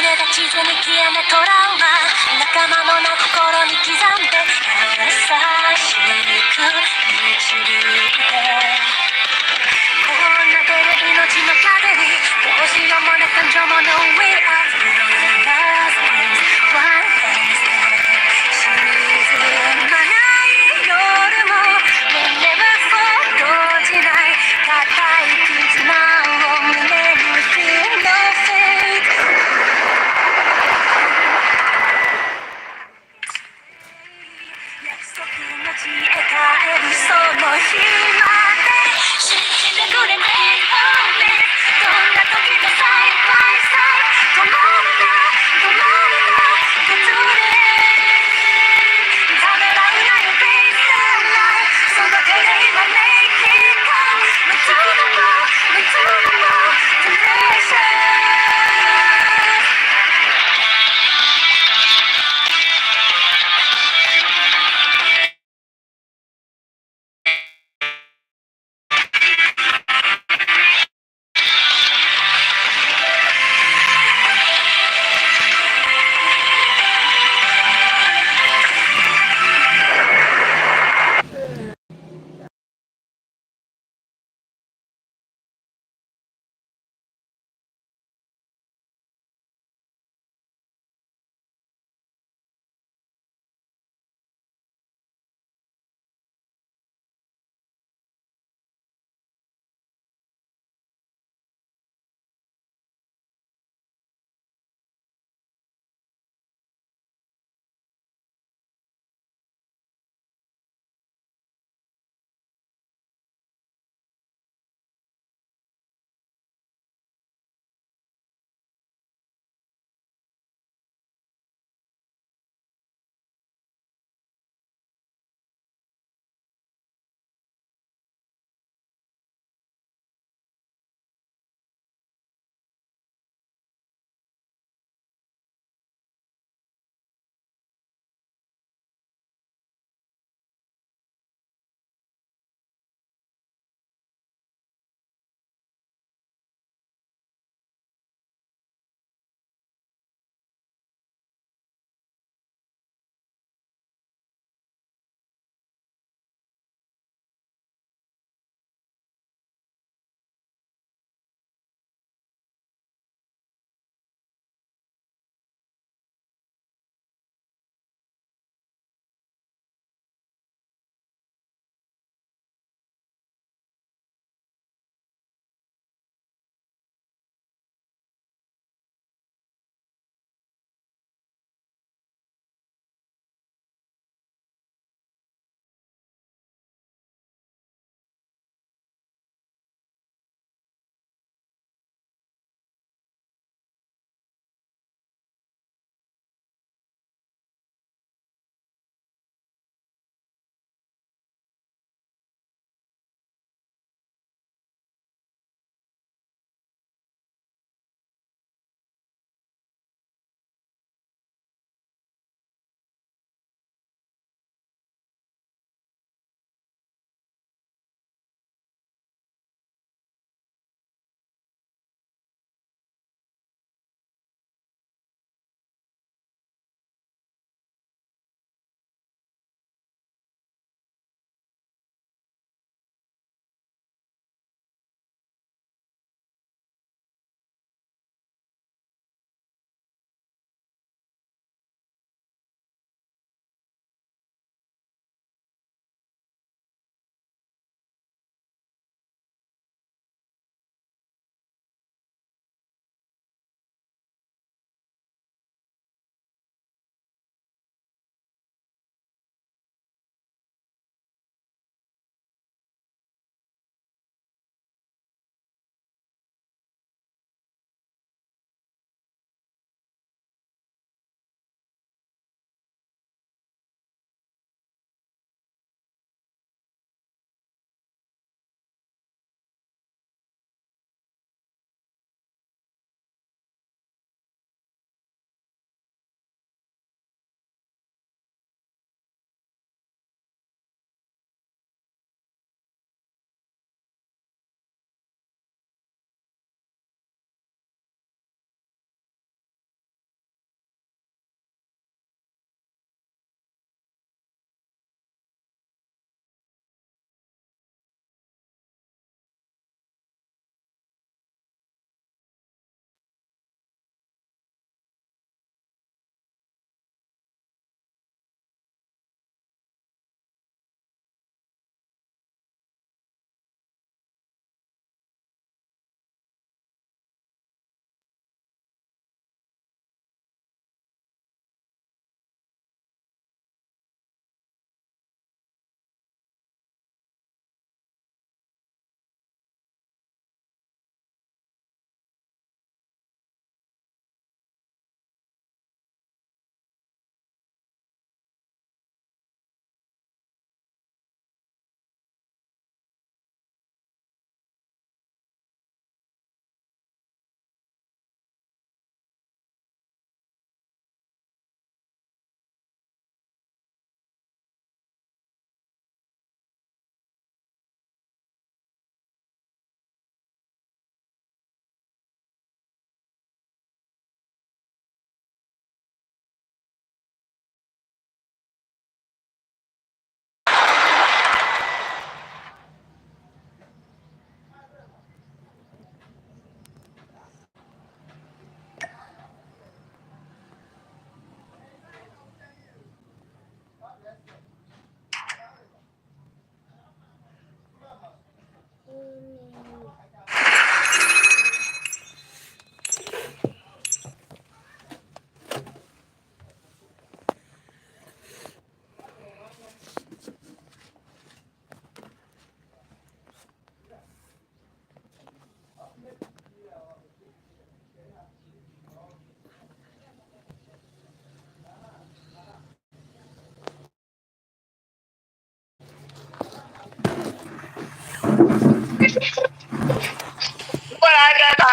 れが地図に消えないトラウマ、仲間もなく心に刻んで優しく導いて、こんな出る命の風にどうしようもない感情も No way out of last place one face沈まない夜も We never fall 動じない固い絆を胸に Feel no fate 約束の地へ帰るその日まで信じてくれねどんな時もサイドバイサイド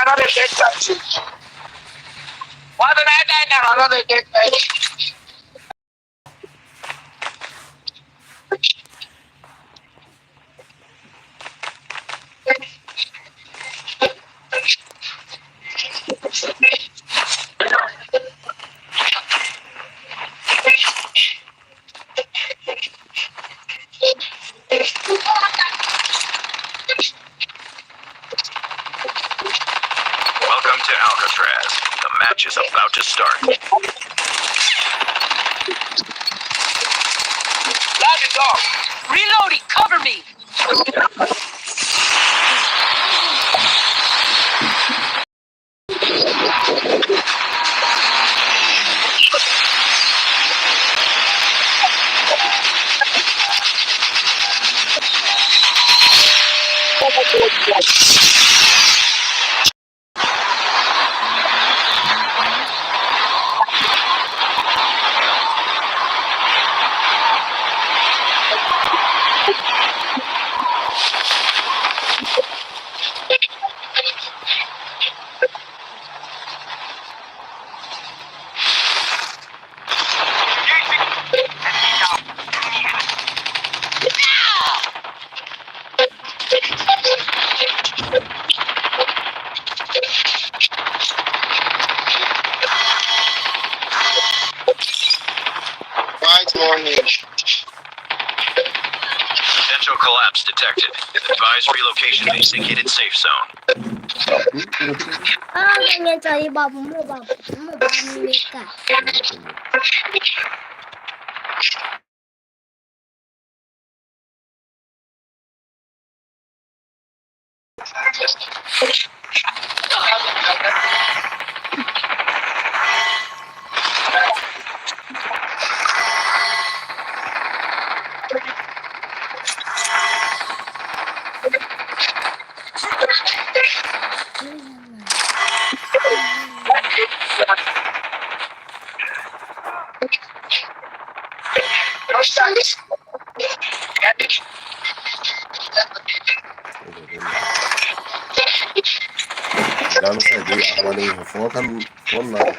another dead person. Why did I die now? Another dead person. Welcome to Alcatraz. The match is about to start. Lock it off. Reloading, cover me! Potential collapse detected. Advise relocation to designated safe zone. Kanya cari babu mereka. Gano sai dai a wani fo kan wannan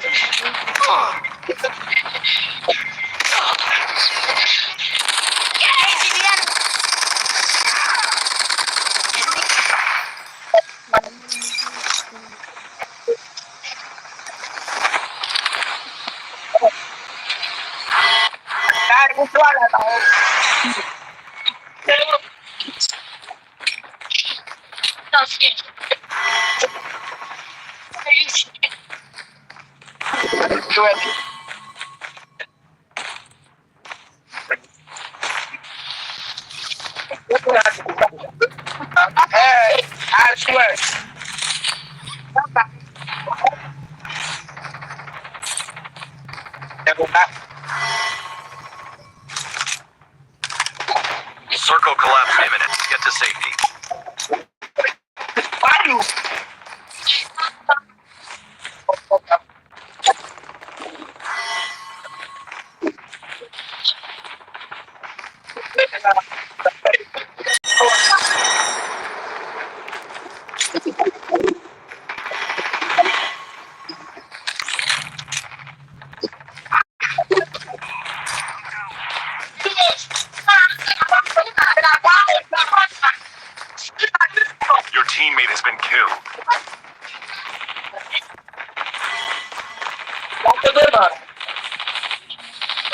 Hey, I swear. Circle collapse imminent. Get to safety. Why you? Your teammate has been killed. What's the river?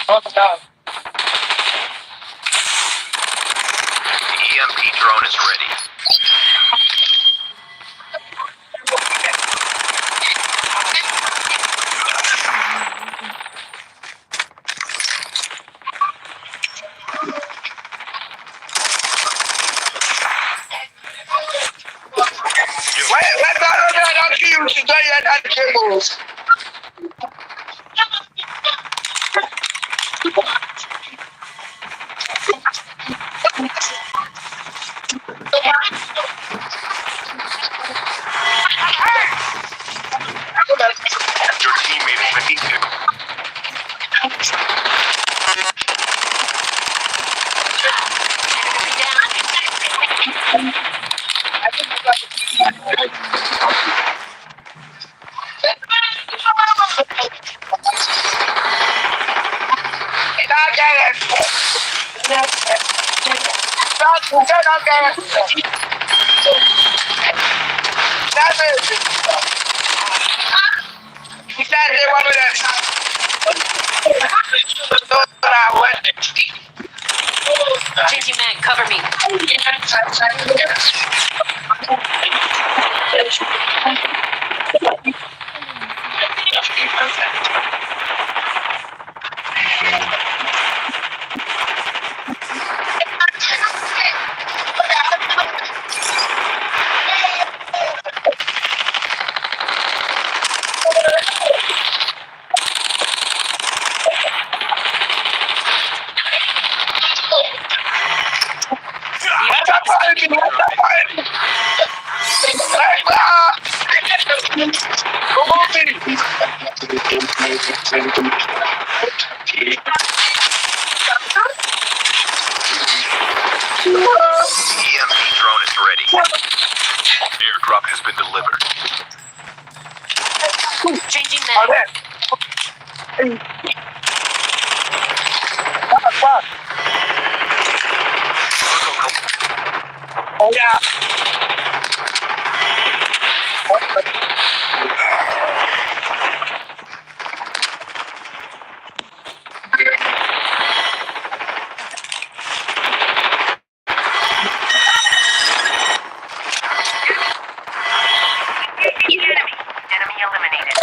Oh, no. The EMP drone is ready. Wait, don't you should tell you that cables. Your teammate has been killed. Changing mag, cover me. EMP drone is ready. Airdrop has been delivered. Changing mag. Oh yeah. Enemy eliminated.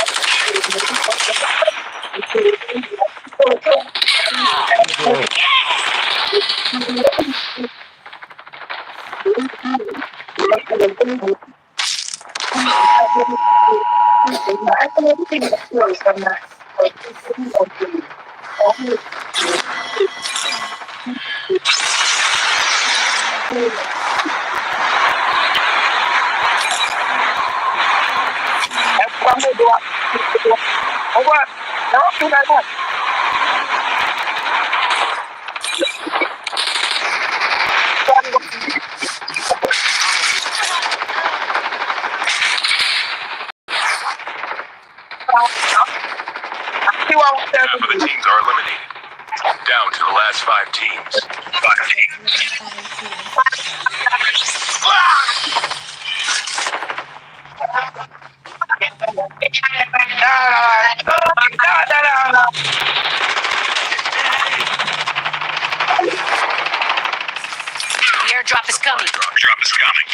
Over. Đó, chúng ta thôi. Half of the teams are eliminated. Down to the last 5 teams. 5 teams. The airdrop is coming. Airdrop is coming.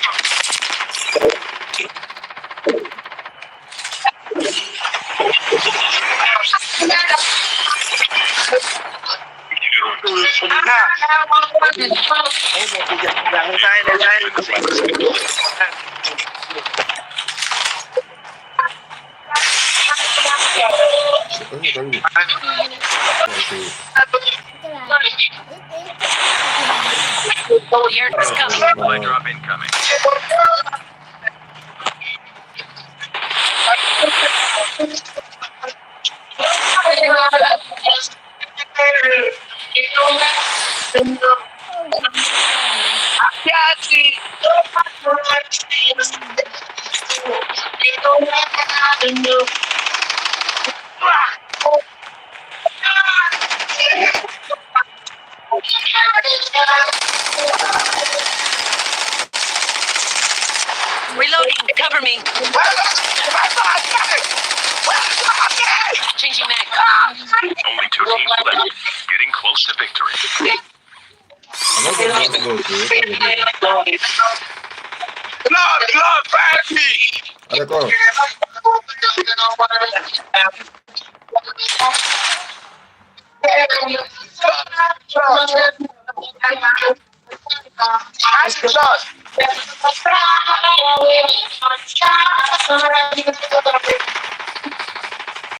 The airdrop is coming. Supply drop incoming. Reloading, cover me. Changing mag. Only 2 teams left. Getting close to victory. Ada kau.